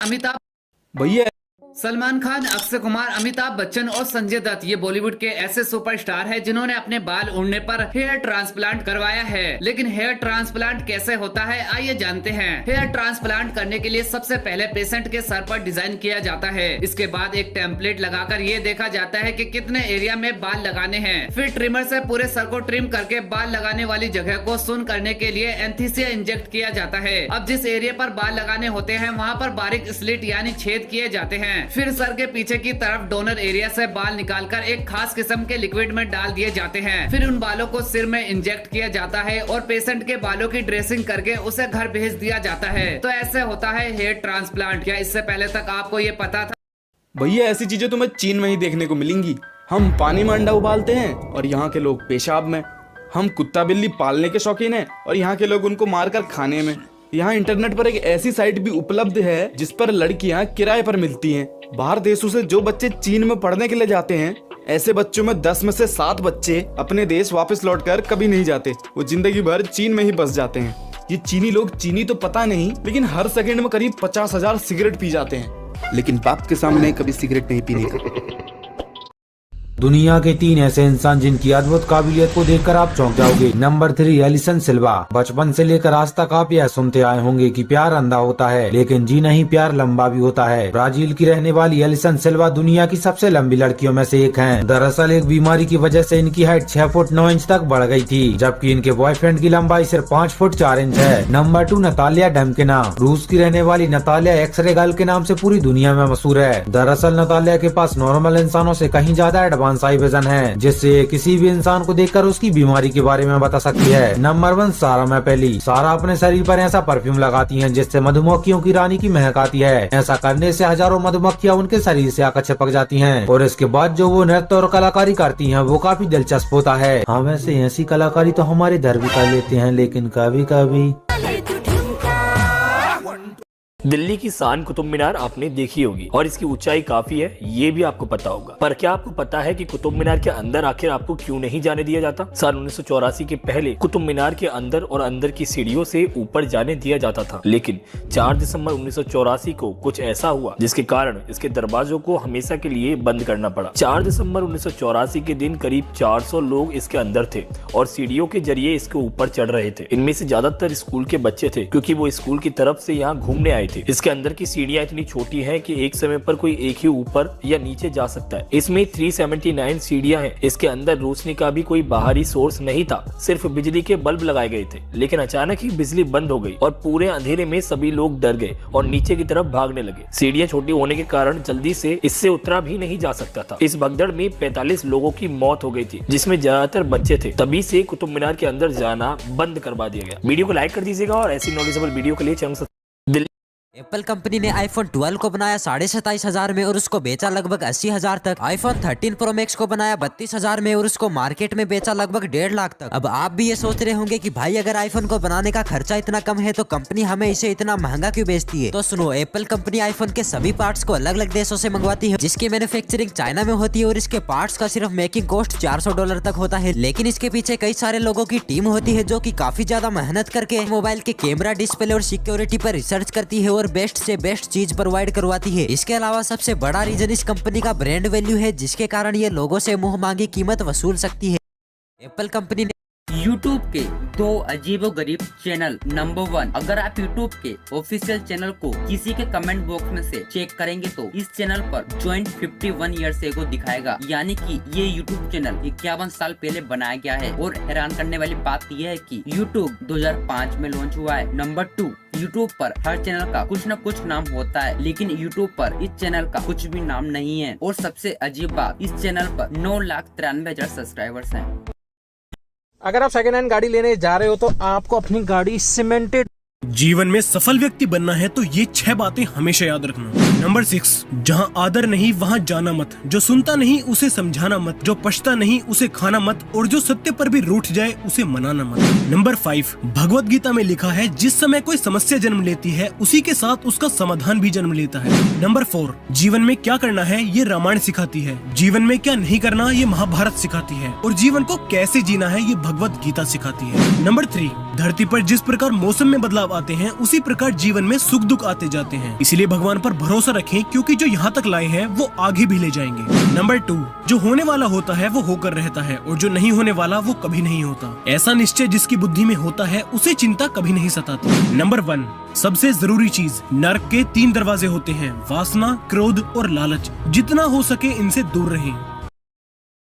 अमिताभ भैया सलमान खान, अक्षय कुमार, अमिताभ बच्चन और संजय दत्त ये बॉलीवुड के ऐसे सुपरस्टार हैं जिन्होंने अपने बाल उड़ने पर हेयर ट्रांसप्लांट करवाया है। लेकिन हेयर ट्रांसप्लांट कैसे होता है, आइए जानते हैं। हेयर ट्रांसप्लांट करने के लिए सबसे पहले पेशेंट के सर पर डिजाइन किया जाता है। इसके बाद एक टेम्पलेट लगाकर ये देखा जाता है कि कितने एरिया में बाल लगाने हैं। फिर ट्रिमर से पूरे सर को ट्रिम करके बाल लगाने वाली जगह को सुन करने के लिए एंथीसिया इंजेक्ट किया जाता है। अब जिस एरिया पर बाल लगाने होते हैं वहाँ पर बारीक स्लिट यानी छेद किए जाते हैं। फिर सर के पीछे की तरफ डोनर एरिया से बाल निकालकर एक खास किस्म के लिक्विड में डाल दिए जाते हैं। फिर उन बालों को सिर में इंजेक्ट किया जाता है और पेशेंट के बालों की ड्रेसिंग करके उसे घर भेज दिया जाता है। तो ऐसे होता है हेयर ट्रांसप्लांट। क्या इससे पहले तक आपको ये पता था? भैया ऐसी चीजें तुम्हें चीन में ही देखने को मिलेंगी। हम पानी में अंडा उबालते हैं और यहाँ के लोग पेशाब में। हम कुत्ता बिल्ली पालने के शौकीन हैं और यहाँ के लोग उनको मारकर खाने में। यहाँ इंटरनेट पर एक ऐसी साइट भी उपलब्ध है जिस पर लड़कियाँ किराए पर मिलती हैं। बाहर देशों से जो बच्चे चीन में पढ़ने के लिए जाते हैं, ऐसे बच्चों में 10 में से 7 बच्चे अपने देश वापस लौटकर कभी नहीं जाते। वो जिंदगी भर चीन में ही बस जाते हैं। ये चीनी लोग चीनी तो पता नहीं, लेकिन हर सेकंड में करीब 50,000 सिगरेट पी जाते हैं। लेकिन बाप के सामने कभी सिगरेट नहीं पीने का। दुनिया के 3 ऐसे इंसान जिनकी अद्भुत काबिलियत को देखकर आप चौंक जाओगे। नंबर 3, एलिसन सिल्वा। बचपन से लेकर आज तक आप यह सुनते आए होंगे कि प्यार अंधा होता है, लेकिन जी नहीं, प्यार लंबा भी होता है। ब्राजील की रहने वाली एलिसन सिल्वा दुनिया की सबसे लंबी लड़कियों में से एक हैं। दरअसल एक बीमारी की वजह से इनकी हाइट 6 फुट 9 इंच तक बढ़ गई थी, जबकि इनके बॉयफ्रेंड की लंबाई सिर्फ 5 फुट 4 इंच है। Number 2, Natalia Demkina. रूस की रहने वाली नतालिया एक्सरे गर्ल के नाम से पूरी दुनिया में मशहूर है। दरअसल नतालिया के पास नॉर्मल इंसानों से कहीं ज्यादा एडवांस आई विजन है, जिससे किसी भी इंसान को देखकर उसकी बीमारी के बारे में बता सकती है। नंबर 1, सारा मैपेली। सारा अपने शरीर पर ऐसा परफ्यूम लगाती हैं जिससे मधुमक्खियों की रानी की महक आती है। ऐसा करने से हजारों मधुमक्खियां उनके शरीर से आकर चिपक जाती हैं और इसके बाद जो वो नृत्य और कलाकारी करती हैं वो काफी दिलचस्प होता है। हाँ, वैसे ऐसी कलाकारी तो हमारे इधर भी कर लेते हैं, लेकिन कभी कभी। दिल्ली की शान कुतुब मीनार आपने देखी होगी और इसकी ऊंचाई काफी है, ये भी आपको पता होगा। पर क्या आपको पता है कि कुतुब मीनार के अंदर आखिर आपको क्यों नहीं जाने दिया जाता? साल 1984 के पहले कुतुब मीनार के अंदर और अंदर की सीढ़ियों से ऊपर जाने दिया जाता था, लेकिन 4 दिसंबर 1984 को कुछ ऐसा हुआ जिसके कारण इसके दरवाजों को हमेशा के लिए बंद करना पड़ा। 4 दिसंबर 1984 के दिन करीब 400 लोग इसके अंदर थे और सीढ़ियों के जरिए इसके ऊपर चढ़ रहे थे। इनमें से ज्यादातर स्कूल के बच्चे थे, क्योंकि वो स्कूल की तरफ से यहाँ घूमने आए थे। इसके अंदर की सीढ़ियां इतनी छोटी हैं कि एक समय पर कोई एक ही ऊपर या नीचे जा सकता है। इसमें 379 सीढ़ियां हैं। इसके अंदर रोशनी का भी कोई बाहरी सोर्स नहीं था, सिर्फ बिजली के बल्ब लगाए गए थे। लेकिन अचानक ही बिजली बंद हो गई और पूरे अंधेरे में सभी लोग डर गए और नीचे की तरफ भागने लगे। सीढ़ियां छोटी होने के कारण जल्दी से इससे उतरा भी नहीं जा सकता था। इस भगदड़ में 45 लोगों की मौत हो गई थी, जिसमें ज्यादातर बच्चे थे। तभी से कुतुब मीनार के अंदर जाना बंद करवा दिया गया। वीडियो को लाइक कर दीजिएगा और ऐसी नॉलेजेबल वीडियो के लिए चैनल एप्पल कंपनी ने आईफोन 12 को बनाया 27,500 में और उसको बेचा लगभग 80,000 तक। आईफोन 13 प्रो मैक्स को बनाया 32,000 में और उसको मार्केट में बेचा लगभग 1.5 लाख तक। अब आप भी ये सोच रहे होंगे कि भाई अगर आईफोन को बनाने का खर्चा इतना कम है तो कंपनी हमें इसे इतना महंगा क्यों बेचती है? तो सुनो, एप्पल कंपनी आईफोन के सभी पार्ट्स को अलग अलग देशों से मंगवाती है, जिसकी मैन्युफैक्चरिंग चाइना में होती है और इसके पार्ट्स का सिर्फ मेकिंग कॉस्ट $400 तक होता है। लेकिन इसके पीछे कई सारे लोगों की टीम होती है जो की काफी ज्यादा मेहनत करके मोबाइल के कैमरा, डिस्प्ले और सिक्योरिटी पर रिसर्च करती है और बेस्ट से बेस्ट चीज प्रोवाइड करवाती है। इसके अलावा सबसे बड़ा रीजन इस कंपनी का ब्रांड वैल्यू है, जिसके कारण ये लोगों से मुंह मांगी कीमत वसूल सकती है। एप्पल कंपनी ने YouTube के 2 अजीबोगरीब चैनल। नंबर 1, अगर आप YouTube के ऑफिशियल चैनल को किसी के कमेंट बॉक्स में से चेक करेंगे तो इस चैनल पर ज्वाइंट 51 ईयर्स एगो दिखाएगा, यानी कि ये YouTube चैनल 51 साल पहले बनाया गया है। और हैरान करने वाली बात यह है कि YouTube 2005 में लॉन्च हुआ है। नंबर 2, YouTube पर हर चैनल का कुछ न कुछ नाम होता है, लेकिन YouTube पर इस चैनल का कुछ भी नाम नहीं है। और सबसे अजीब बात, इस चैनल पर 9,93,000 सब्सक्राइबर्स हैं। अगर आप सेकंड हैंड गाड़ी लेने जा रहे हो तो आपको अपनी गाड़ी सीमेंटेड जीवन में सफल व्यक्ति बनना है तो ये 6 बातें हमेशा याद रखना। नंबर 6, जहाँ आदर नहीं वहाँ जाना मत, जो सुनता नहीं उसे समझाना मत, जो पछता नहीं उसे खाना मत, और जो सत्य पर भी रूठ जाए उसे मनाना मत। नंबर 5, भगवत गीता में लिखा है जिस समय कोई समस्या जन्म लेती है उसी के साथ उसका समाधान भी जन्म लेता है। नंबर 4, जीवन में क्या करना है ये रामायण सिखाती है, जीवन में क्या नहीं करना ये महाभारत सिखाती है, और जीवन को कैसे जीना है ये भगवत गीता सिखाती है। नंबर 3, धरती पर जिस प्रकार मौसम में बदलाव आते हैं उसी प्रकार जीवन में सुख दुख आते जाते हैं। इसलिए भगवान पर भरोसा रखें, क्योंकि जो यहाँ तक लाए हैं वो आगे भी ले जाएंगे। नंबर 2, जो होने वाला होता है वो होकर रहता है और जो नहीं होने वाला वो कभी नहीं होता। ऐसा निश्चय जिसकी बुद्धि में होता है उसे चिंता कभी नहीं सताती। नंबर 1, सबसे जरूरी चीज, नरक के 3 दरवाजे होते हैं, वासना, क्रोध और लालच। जितना हो सके इनसे दूर रहें।